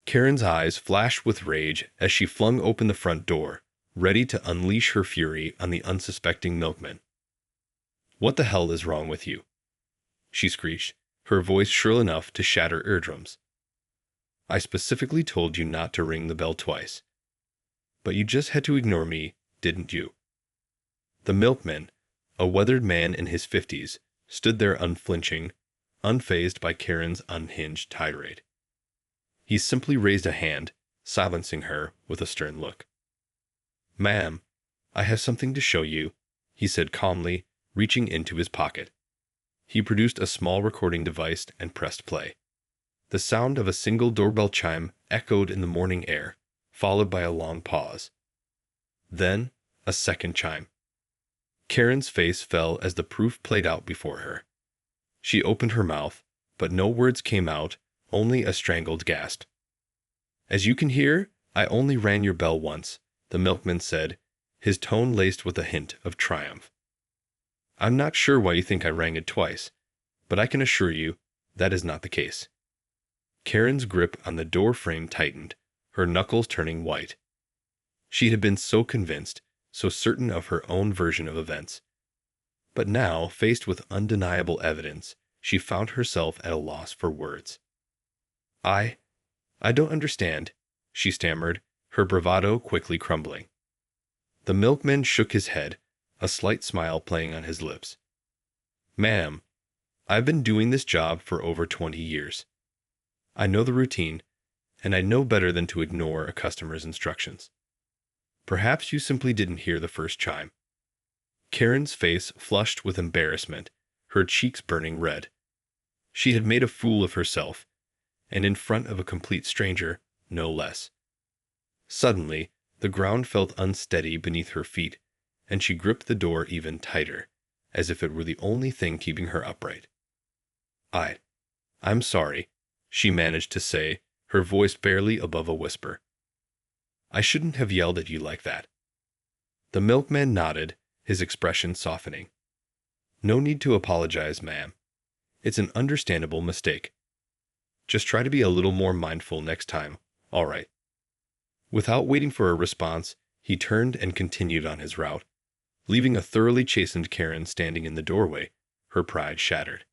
Karen's eyes flashed with rage as she flung open the front door, ready to unleash her fury on the unsuspecting milkman. "What the hell is wrong with you?" she screeched, her voice shrill enough to shatter eardrums. "I specifically told you not to ring the bell twice. But you just had to ignore me, didn't you?" The milkman, a weathered man in his 50s, stood there unflinching, unfazed by Karen's unhinged tirade. He simply raised a hand, silencing her with a stern look. "Ma'am, I have something to show you," he said calmly, reaching into his pocket. He produced a small recording device and pressed play. The sound of a single doorbell chime echoed in the morning air, followed by a long pause. Then, a second chime. Karen's face fell as the proof played out before her. She opened her mouth, but no words came out, only a strangled gasp. "As you can hear, I only rang your bell once," the milkman said, his tone laced with a hint of triumph. "I'm not sure why you think I rang it twice, but I can assure you that is not the case." Karen's grip on the door frame tightened, her knuckles turning white. She had been so convinced, so certain of her own version of events. But now, faced with undeniable evidence, she found herself at a loss for words. I don't understand," she stammered, her bravado quickly crumbling. The milkman shook his head, a slight smile playing on his lips. "Ma'am, I've been doing this job for over 20 years. I know the routine, and I know better than to ignore a customer's instructions. Perhaps you simply didn't hear the first chime." Karen's face flushed with embarrassment, her cheeks burning red. She had made a fool of herself, and in front of a complete stranger, no less. Suddenly, the ground felt unsteady beneath her feet, and she gripped the door even tighter, as if it were the only thing keeping her upright. I'm sorry," she managed to say, her voice barely above a whisper. "I shouldn't have yelled at you like that." The milkman nodded, his expression softening. "No need to apologize, ma'am. It's an understandable mistake. Just try to be a little more mindful next time, all right?" Without waiting for a response, he turned and continued on his route, leaving a thoroughly chastened Karen standing in the doorway, her pride shattered.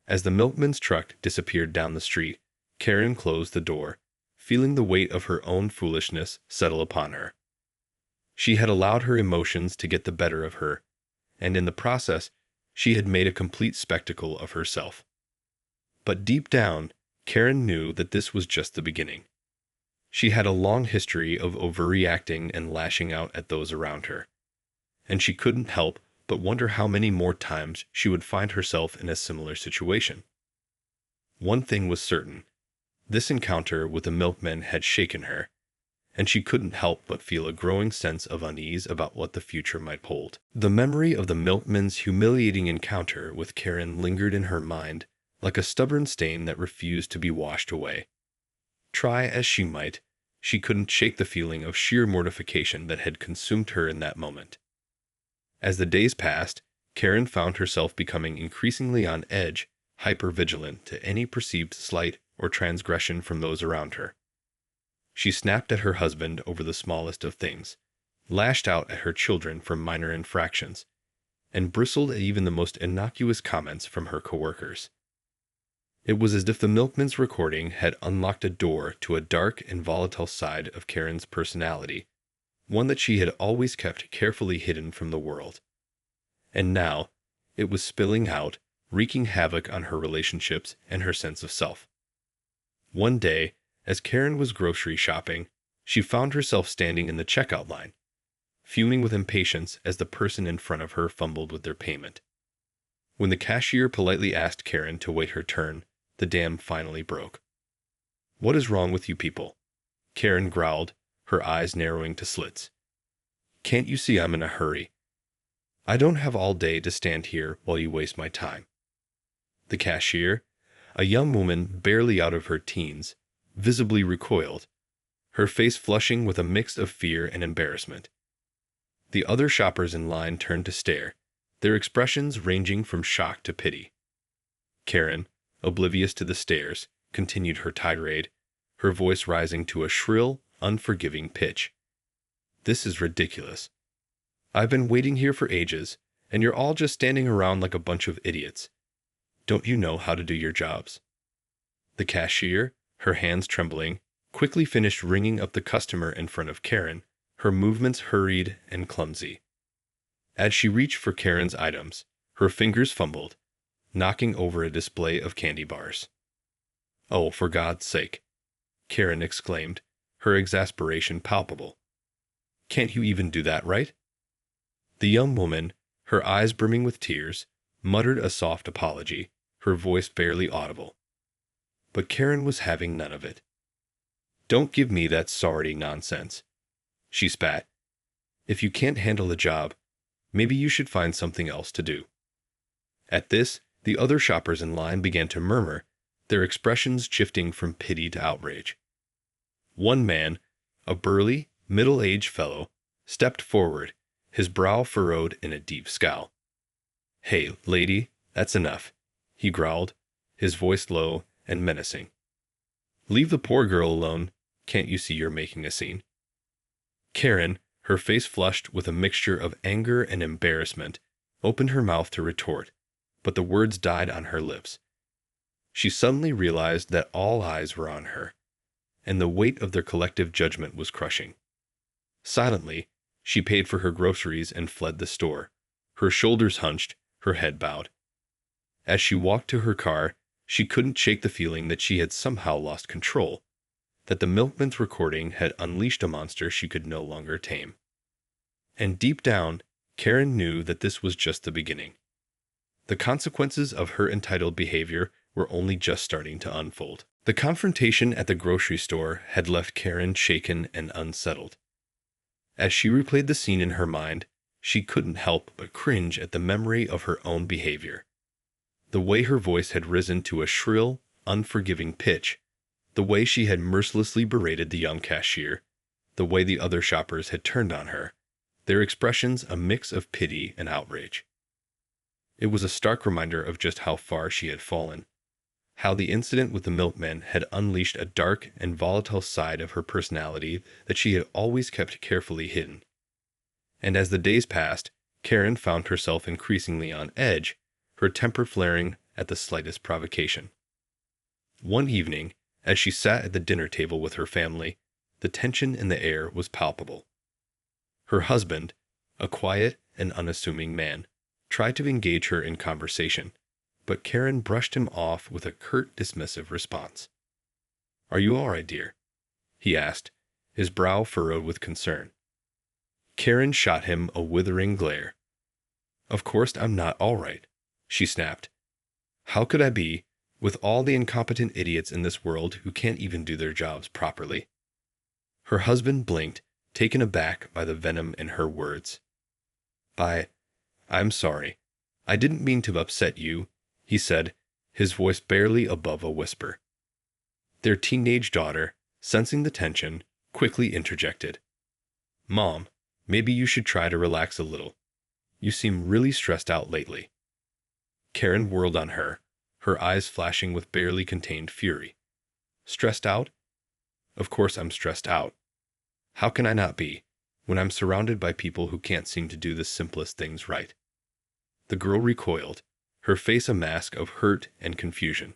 As the milkman's truck disappeared down the street, Karen closed the door, feeling the weight of her own foolishness settle upon her. She had allowed her emotions to get the better of her, and in the process, she had made a complete spectacle of herself. But deep down, Karen knew that this was just the beginning. She had a long history of overreacting and lashing out at those around her, and she couldn't help but wonder how many more times she would find herself in a similar situation. One thing was certain. This encounter with the milkman had shaken her, and she couldn't help but feel a growing sense of unease about what the future might hold. The memory of the milkman's humiliating encounter with Karen lingered in her mind like a stubborn stain that refused to be washed away. Try as she might, she couldn't shake the feeling of sheer mortification that had consumed her in that moment. As the days passed, Karen found herself becoming increasingly on edge, hyper-vigilant to any perceived slight or transgression from those around her. She snapped at her husband over the smallest of things, lashed out at her children for minor infractions, and bristled at even the most innocuous comments from her coworkers. It was as if the milkman's recording had unlocked a door to a dark and volatile side of Karen's personality, one that she had always kept carefully hidden from the world. And now, it was spilling out, wreaking havoc on her relationships and her sense of self. One day, as Karen was grocery shopping, she found herself standing in the checkout line, fuming with impatience as the person in front of her fumbled with their payment. When the cashier politely asked Karen to wait her turn, the dam finally broke. "What is wrong with you people?" Karen growled, her eyes narrowing to slits. "Can't you see I'm in a hurry? I don't have all day to stand here while you waste my time." The cashier, a young woman barely out of her teens, visibly recoiled, her face flushing with a mix of fear and embarrassment. The other shoppers in line turned to stare, their expressions ranging from shock to pity. Karen, oblivious to the stares, continued her tirade, her voice rising to a shrill, unforgiving pitch. "This is ridiculous. I've been waiting here for ages, and you're all just standing around like a bunch of idiots. Don't you know how to do your jobs?" The cashier, her hands trembling, quickly finished ringing up the customer in front of Karen, her movements hurried and clumsy. As she reached for Karen's items, her fingers fumbled, knocking over a display of candy bars. "Oh, for God's sake," Karen exclaimed, her exasperation palpable. "Can't you even do that right?" The young woman, her eyes brimming with tears, muttered a soft apology, her voice barely audible. But Karen was having none of it. "Don't give me that sorry nonsense," she spat. "If you can't handle the job, maybe you should find something else to do." At this, the other shoppers in line began to murmur, their expressions shifting from pity to outrage. One man, a burly, middle-aged fellow, stepped forward, his brow furrowed in a deep scowl. "Hey, lady, that's enough," he growled, his voice low and menacing. "Leave the poor girl alone. Can't you see you're making a scene?" Karen, her face flushed with a mixture of anger and embarrassment, opened her mouth to retort, but the words died on her lips. She suddenly realized that all eyes were on her, and the weight of their collective judgment was crushing. Silently, she paid for her groceries and fled the store, her shoulders hunched, her head bowed. As she walked to her car, she couldn't shake the feeling that she had somehow lost control, that the milkman's recording had unleashed a monster she could no longer tame. And deep down, Karen knew that this was just the beginning. The consequences of her entitled behavior were only just starting to unfold. The confrontation at the grocery store had left Karen shaken and unsettled. As she replayed the scene in her mind, she couldn't help but cringe at the memory of her own behavior. The way her voice had risen to a shrill, unforgiving pitch, the way she had mercilessly berated the young cashier, the way the other shoppers had turned on her, their expressions a mix of pity and outrage. It was a stark reminder of just how far she had fallen, how the incident with the milkman had unleashed a dark and volatile side of her personality that she had always kept carefully hidden. And as the days passed, Karen found herself increasingly on edge, her temper flaring at the slightest provocation. One evening, as she sat at the dinner table with her family, the tension in the air was palpable. Her husband, a quiet and unassuming man, tried to engage her in conversation, but Karen brushed him off with a curt, dismissive response. "Are you all right, dear?" he asked, his brow furrowed with concern. Karen shot him a withering glare. "Of course I'm not all right," she snapped. "How could I be, with all the incompetent idiots in this world who can't even do their jobs properly?" Her husband blinked, taken aback by the venom in her words. "I'm sorry. I didn't mean to upset you," he said, his voice barely above a whisper. Their teenage daughter, sensing the tension, quickly interjected. "Mom, maybe you should try to relax a little. You seem really stressed out lately." Karen whirled on her, her eyes flashing with barely contained fury. "Stressed out? Of course I'm stressed out. How can I not be, when I'm surrounded by people who can't seem to do the simplest things right?" The girl recoiled, her face a mask of hurt and confusion.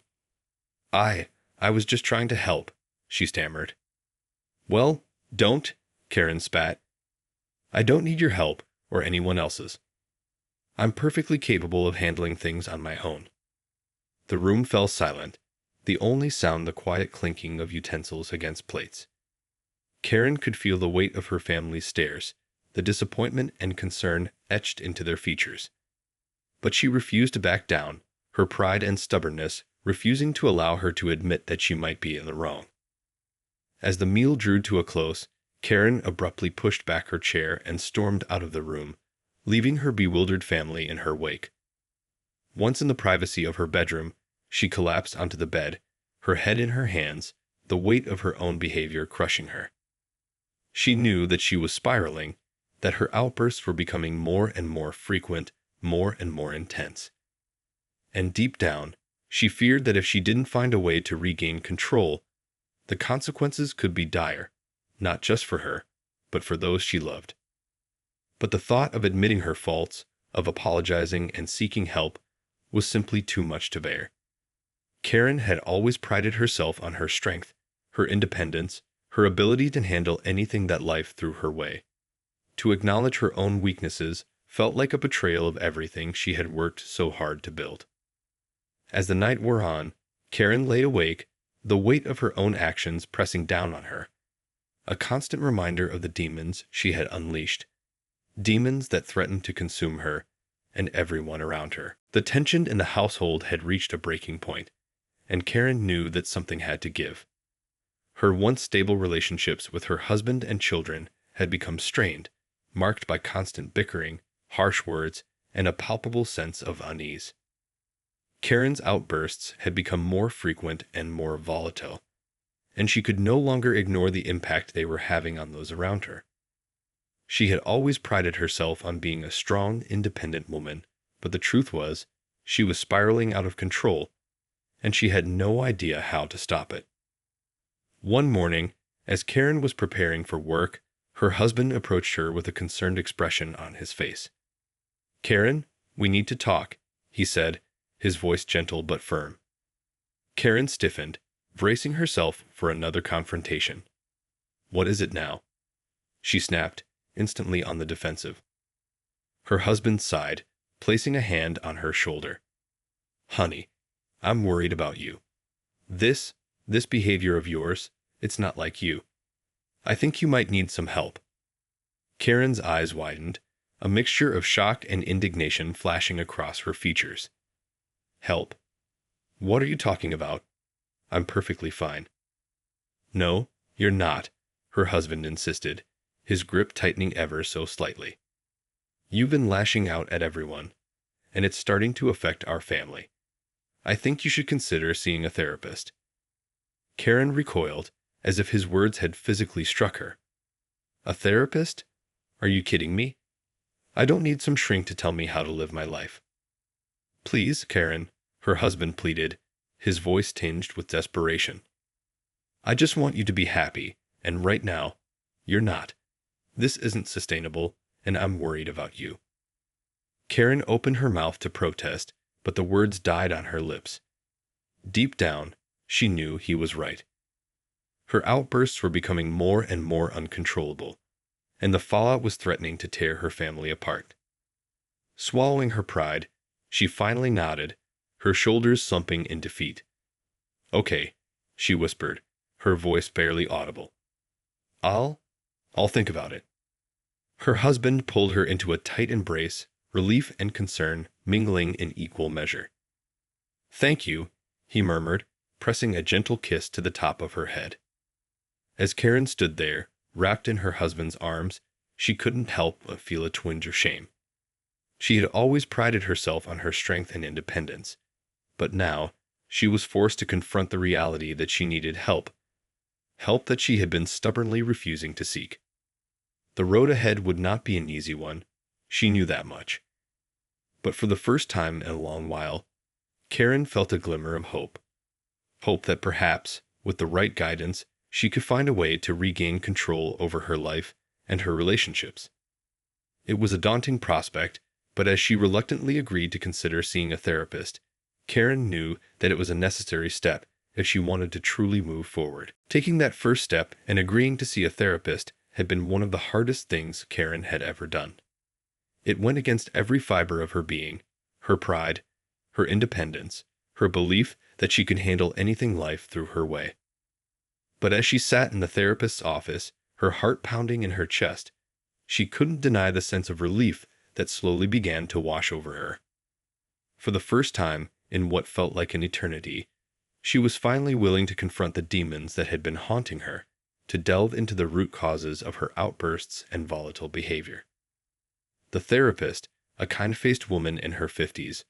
I was just trying to help," she stammered. "Well, don't," Karen spat. "I don't need your help or anyone else's. I'm perfectly capable of handling things on my own." The room fell silent, the only sound the quiet clinking of utensils against plates. Karen could feel the weight of her family's stares, the disappointment and concern etched into their features. But she refused to back down, her pride and stubbornness refusing to allow her to admit that she might be in the wrong. As the meal drew to a close, Karen abruptly pushed back her chair and stormed out of the room, leaving her bewildered family in her wake. Once in the privacy of her bedroom, she collapsed onto the bed, her head in her hands, the weight of her own behavior crushing her. She knew that she was spiraling, that her outbursts were becoming more and more frequent, more and more intense. And deep down, she feared that if she didn't find a way to regain control, The consequences could be dire, not just for her, but for those she loved. But the thought of admitting her faults, of apologizing and seeking help, was simply too much to bear. Karen had always prided herself on her strength, her independence, her ability to handle anything that life threw her way. To acknowledge her own weaknesses felt like a betrayal of everything she had worked so hard to build. As the night wore on, Karen lay awake, the weight of her own actions pressing down on her. A constant reminder of the demons she had unleashed. Demons that threatened to consume her and everyone around her. The tension in the household had reached a breaking point, and Karen knew that something had to give. Her once stable relationships with her husband and children had become strained, marked by constant bickering, harsh words, and a palpable sense of unease. Karen's outbursts had become more frequent and more volatile, and she could no longer ignore the impact they were having on those around her. She had always prided herself on being a strong, independent woman, but the truth was, she was spiraling out of control, and she had no idea how to stop it. One morning, as Karen was preparing for work, her husband approached her with a concerned expression on his face. "Karen, we need to talk," he said, his voice gentle but firm. Karen stiffened, bracing herself for another confrontation. "What is it now?" she snapped, instantly on the defensive. Her husband sighed, placing a hand on her shoulder. "Honey, I'm worried about you. This behavior of yours, it's not like you. I think you might need some help." Karen's eyes widened, a mixture of shock and indignation flashing across her features. "Help? What are you talking about? I'm perfectly fine." "No, you're not," her husband insisted, his grip tightening ever so slightly. "You've been lashing out at everyone, and it's starting to affect our family. I think you should consider seeing a therapist." Karen recoiled, as if his words had physically struck her. "A therapist? Are you kidding me? I don't need some shrink to tell me how to live my life." "Please, Karen," her husband pleaded, his voice tinged with desperation. "I just want you to be happy, and right now, you're not. This isn't sustainable, and I'm worried about you." Karen opened her mouth to protest, but the words died on her lips. Deep down, she knew he was right. Her outbursts were becoming more and more uncontrollable, and the fallout was threatening to tear her family apart. Swallowing her pride, she finally nodded, her shoulders slumping in defeat. "Okay," she whispered, her voice barely audible. I'll think about it." Her husband pulled her into a tight embrace, relief and concern mingling in equal measure. "Thank you," he murmured, pressing a gentle kiss to the top of her head. As Karen stood there, wrapped in her husband's arms, she couldn't help but feel a twinge of shame. She had always prided herself on her strength and independence, but now she was forced to confront the reality that she needed help that she had been stubbornly refusing to seek. The road ahead would not be an easy one, she knew that much. But for the first time in a long while, Karen felt a glimmer of hope. Hope that perhaps, with the right guidance, she could find a way to regain control over her life and her relationships. It was a daunting prospect, but as she reluctantly agreed to consider seeing a therapist, Karen knew that it was a necessary step if she wanted to truly move forward. Taking that first step and agreeing to see a therapist had been one of the hardest things Karen had ever done. It went against every fiber of her being, her pride, her independence, her belief that she could handle anything life threw her way. But as she sat in the therapist's office, her heart pounding in her chest, she couldn't deny the sense of relief that slowly began to wash over her. For the first time in what felt like an eternity, she was finally willing to confront the demons that had been haunting her, to delve into the root causes of her outbursts and volatile behavior. The therapist, a kind-faced woman in her 50s,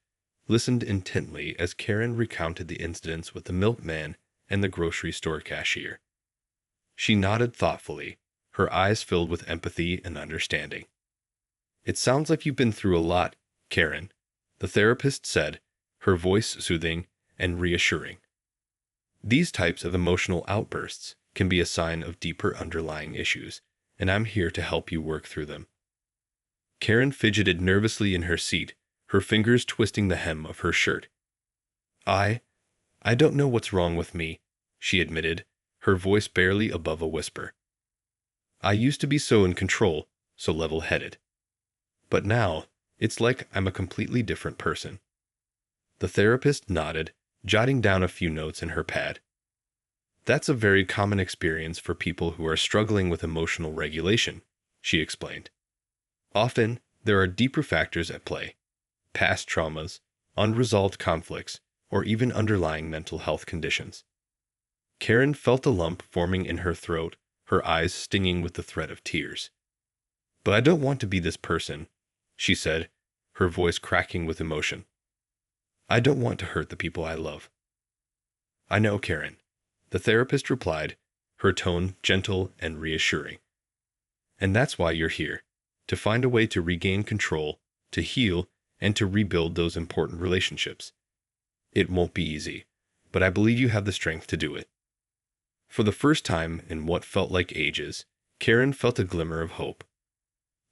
listened intently as Karen recounted the incidents with the milkman and the grocery store cashier. She nodded thoughtfully, her eyes filled with empathy and understanding. "It sounds like you've been through a lot, Karen," the therapist said, her voice soothing and reassuring. These types of emotional outbursts can be a sign of deeper underlying issues, and I'm here to help you work through them. Karen fidgeted nervously in her seat, her fingers twisting the hem of her shirt. I don't know what's wrong with me, she admitted, her voice barely above a whisper. I used to be so in control, so level-headed. But now, it's like I'm a completely different person. The therapist nodded, jotting down a few notes in her pad. That's a very common experience for people who are struggling with emotional regulation, she explained. Often, there are deeper factors at play: past traumas, unresolved conflicts, or even underlying mental health conditions. Karen felt a lump forming in her throat, her eyes stinging with the threat of tears. But I don't want to be this person, she said, her voice cracking with emotion. I don't want to hurt the people I love. I know, Karen, the therapist replied, her tone gentle and reassuring. And that's why you're here, to find a way to regain control, to heal, and to rebuild those important relationships. It won't be easy, but I believe you have the strength to do it. For the first time in what felt like ages, Karen felt a glimmer of hope.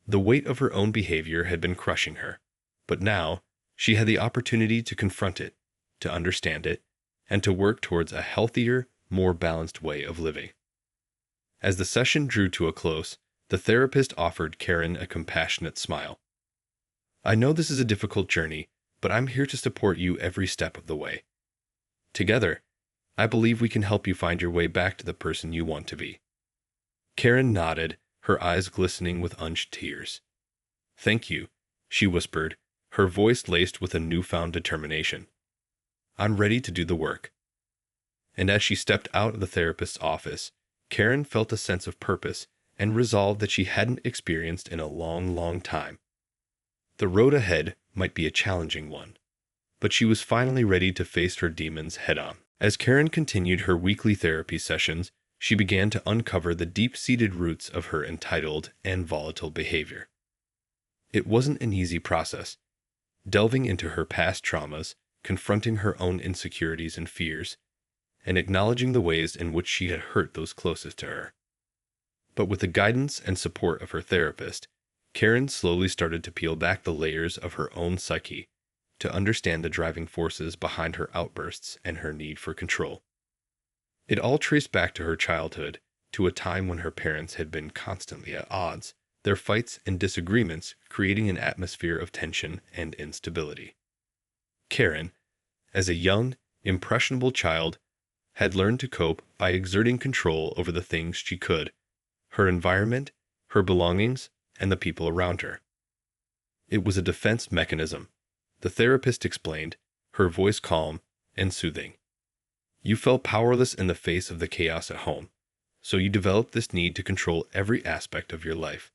The weight of her own behavior had been crushing her, but now she had the opportunity to confront it, to understand it, and to work towards a healthier, more balanced way of living. As the session drew to a close, the therapist offered Karen a compassionate smile. I know this is a difficult journey, but I'm here to support you every step of the way. Together, I believe we can help you find your way back to the person you want to be. Karen nodded, her eyes glistening with unshed tears. Thank you, she whispered, her voice laced with a newfound determination. I'm ready to do the work. And as she stepped out of the therapist's office, Karen felt a sense of purpose and resolve that she hadn't experienced in a long, long time. The road ahead might be a challenging one, but she was finally ready to face her demons head-on. As Karen continued her weekly therapy sessions, she began to uncover the deep-seated roots of her entitled and volatile behavior. It wasn't an easy process. Delving into her past traumas, confronting her own insecurities and fears, and acknowledging the ways in which she had hurt those closest to her. But with the guidance and support of her therapist, Karen slowly started to peel back the layers of her own psyche to understand the driving forces behind her outbursts and her need for control. It all traced back to her childhood, to a time when her parents had been constantly at odds, their fights and disagreements creating an atmosphere of tension and instability. Karen, as a young, impressionable child, had learned to cope by exerting control over the things she could: her environment, her belongings, and the people around her. It was a defense mechanism, the therapist explained, her voice calm and soothing. You felt powerless in the face of the chaos at home, so you developed this need to control every aspect of your life.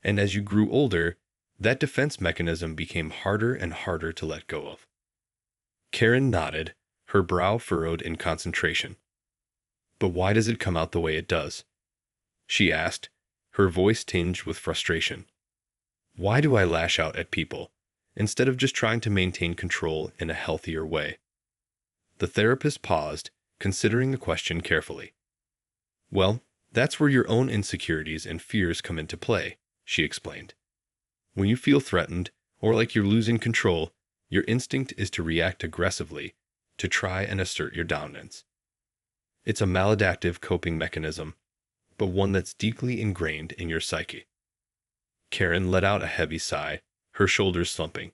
And as you grew older, that defense mechanism became harder and harder to let go of. Karen nodded, her brow furrowed in concentration. But why does it come out the way it does? She asked, her voice tinged with frustration. Why do I lash out at people, instead of just trying to maintain control in a healthier way? The therapist paused, considering the question carefully. Well, that's where your own insecurities and fears come into play, she explained. When you feel threatened, or like you're losing control, your instinct is to react aggressively, to try and assert your dominance. It's a maladaptive coping mechanism, but one that's deeply ingrained in your psyche. Karen let out a heavy sigh, her shoulders slumping.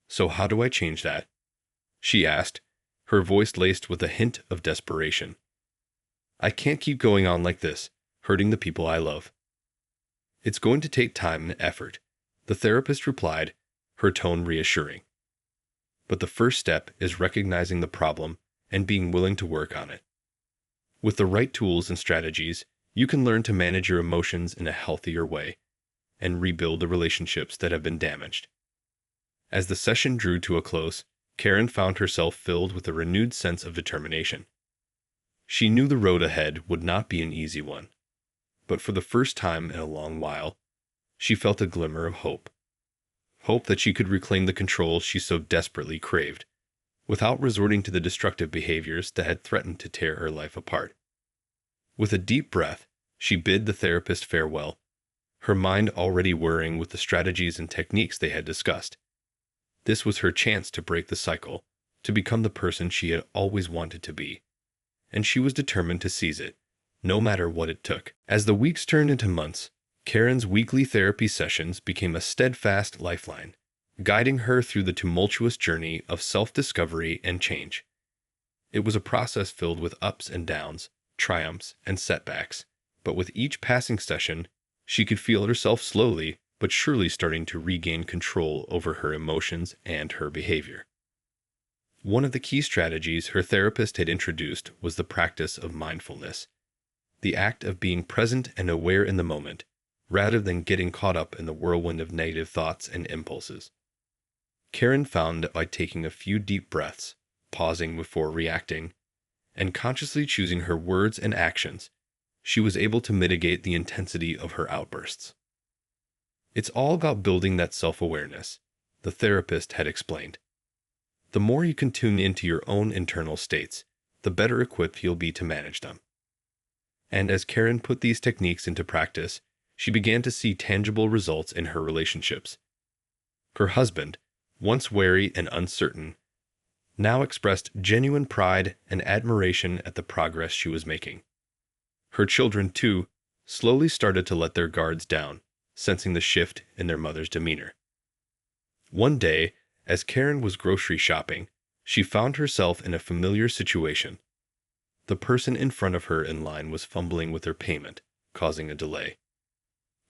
So how do I change that? She asked, her voice laced with a hint of desperation. I can't keep going on like this, hurting the people I love. It's going to take time and effort, the therapist replied, her tone reassuring. But the first step is recognizing the problem and being willing to work on it. With the right tools and strategies, you can learn to manage your emotions in a healthier way and rebuild the relationships that have been damaged. As the session drew to a close, Karen found herself filled with a renewed sense of determination. She knew the road ahead would not be an easy one, but for the first time in a long while, she felt a glimmer of hope. Hope that she could reclaim the control she so desperately craved, without resorting to the destructive behaviors that had threatened to tear her life apart. With a deep breath, she bid the therapist farewell, her mind already whirring with the strategies and techniques they had discussed. This was her chance to break the cycle, to become the person she had always wanted to be, and she was determined to seize it, no matter what it took. As the weeks turned into months, Karen's weekly therapy sessions became a steadfast lifeline, guiding her through the tumultuous journey of self-discovery and change. It was a process filled with ups and downs, triumphs and setbacks, but with each passing session, she could feel herself slowly but surely starting to regain control over her emotions and her behavior. One of the key strategies her therapist had introduced was the practice of mindfulness, the act of being present and aware in the moment, rather than getting caught up in the whirlwind of negative thoughts and impulses. Karen found that by taking a few deep breaths, pausing before reacting, and consciously choosing her words and actions, she was able to mitigate the intensity of her outbursts. It's all about building that self-awareness, the therapist had explained. The more you can tune into your own internal states, the better equipped you'll be to manage them. And as Karen put these techniques into practice, she began to see tangible results in her relationships. Her husband, once wary and uncertain, now expressed genuine pride and admiration at the progress she was making. Her children, too, slowly started to let their guards down, sensing the shift in their mother's demeanor. One day, as Karen was grocery shopping, she found herself in a familiar situation. The person in front of her in line was fumbling with her payment, causing a delay.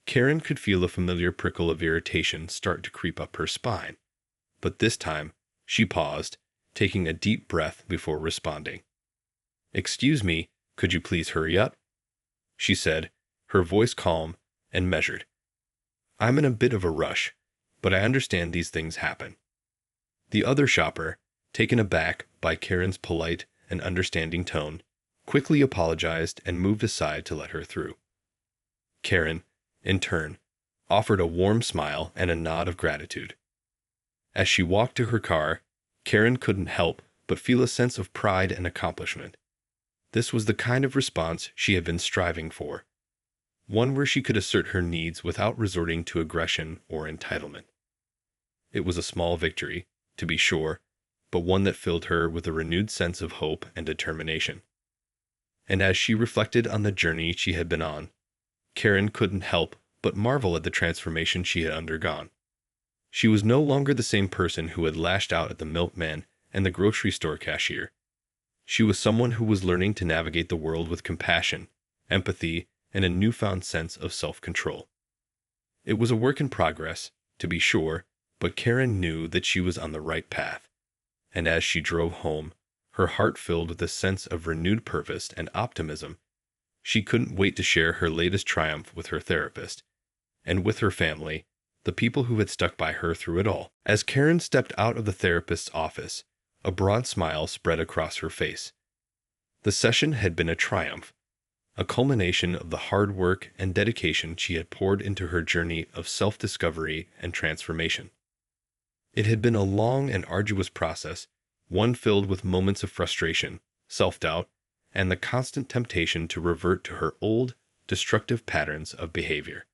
Karen could feel a familiar prickle of irritation start to creep up her spine, but this time, she paused, taking a deep breath before responding. "Excuse me, could you please hurry up?" she said, her voice calm and measured. "I'm in a bit of a rush, but I understand these things happen." The other shopper, taken aback by Karen's polite and understanding tone, quickly apologized and moved aside to let her through. Karen, in turn, offered a warm smile and a nod of gratitude. As she walked to her car, Karen couldn't help but feel a sense of pride and accomplishment. This was the kind of response she had been striving for, one where she could assert her needs without resorting to aggression or entitlement. It was a small victory, to be sure, but one that filled her with a renewed sense of hope and determination. And as she reflected on the journey she had been on, Karen couldn't help but marvel at the transformation she had undergone. She was no longer the same person who had lashed out at the milkman and the grocery store cashier. She was someone who was learning to navigate the world with compassion, empathy, and a newfound sense of self-control. It was a work in progress, to be sure, but Karen knew that she was on the right path. And as she drove home, her heart filled with a sense of renewed purpose and optimism, she couldn't wait to share her latest triumph with her therapist, and with her family, the people who had stuck by her through it all. As Karen stepped out of the therapist's office, a broad smile spread across her face. The session had been a triumph, a culmination of the hard work and dedication she had poured into her journey of self-discovery and transformation. It had been a long and arduous process, one filled with moments of frustration, self-doubt, and the constant temptation to revert to her old, destructive patterns of behavior.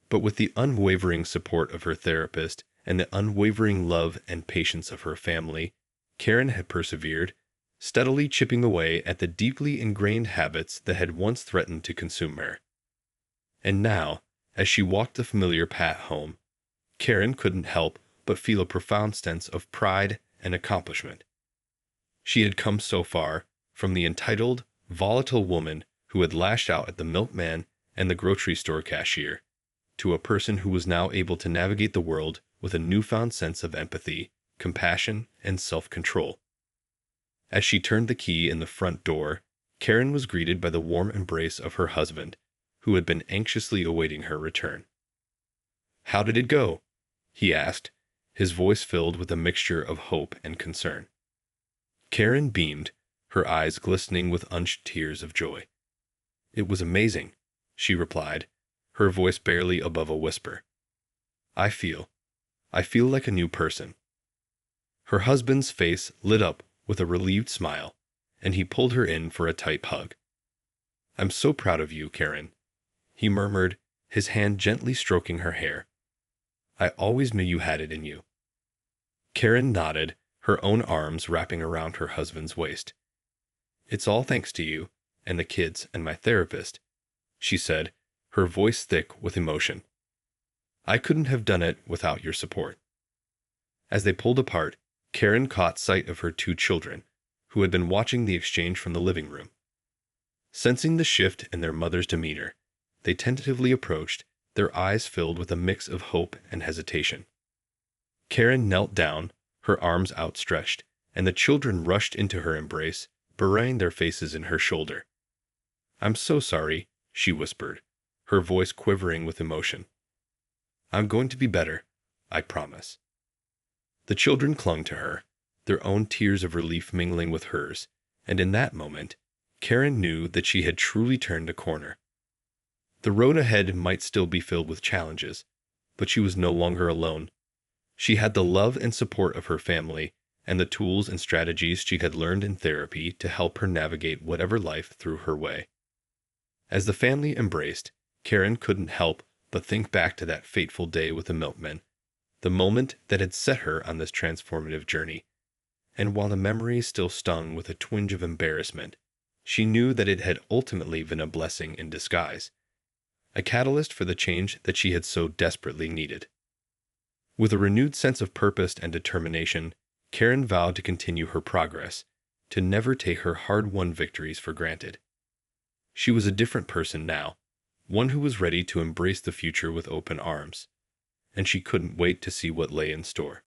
But with the unwavering support of her therapist and the unwavering love and patience of her family, Karen had persevered, steadily chipping away at the deeply ingrained habits that had once threatened to consume her. And now, as she walked the familiar path home, Karen couldn't help but feel a profound sense of pride and accomplishment. She had come so far from the entitled, volatile woman who had lashed out at the milkman and the grocery store cashier, to a person who was now able to navigate the world with a newfound sense of empathy, compassion, and self-control. As she turned the key in the front door, Karen was greeted by the warm embrace of her husband, who had been anxiously awaiting her return. "How did it go?" he asked, his voice filled with a mixture of hope and concern. Karen beamed, her eyes glistening with unshed tears of joy. "It was amazing," she replied, her voice barely above a whisper. I feel like a new person." Her husband's face lit up with a relieved smile, and he pulled her in for a tight hug. "I'm so proud of you, Karen," he murmured, his hand gently stroking her hair. "I always knew you had it in you." Karen nodded, her own arms wrapping around her husband's waist. "It's all thanks to you, and the kids, and my therapist," she said, her voice thick with emotion. "I couldn't have done it without your support." As they pulled apart, Karen caught sight of her two children, who had been watching the exchange from the living room. Sensing the shift in their mother's demeanor, they tentatively approached, their eyes filled with a mix of hope and hesitation. Karen knelt down, her arms outstretched, and the children rushed into her embrace, burying their faces in her shoulder. "I'm so sorry," she whispered, her voice quivering with emotion. "I'm going to be better, I promise." The children clung to her, their own tears of relief mingling with hers, and in that moment, Karen knew that she had truly turned a corner. The road ahead might still be filled with challenges, but she was no longer alone. She had the love and support of her family, and the tools and strategies she had learned in therapy to help her navigate whatever life threw her way. As the family embraced, Karen couldn't help but think back to that fateful day with the milkman, the moment that had set her on this transformative journey. And while the memory still stung with a twinge of embarrassment, she knew that it had ultimately been a blessing in disguise, a catalyst for the change that she had so desperately needed. With a renewed sense of purpose and determination, Karen vowed to continue her progress, to never take her hard-won victories for granted. She was a different person now, one who was ready to embrace the future with open arms, and she couldn't wait to see what lay in store.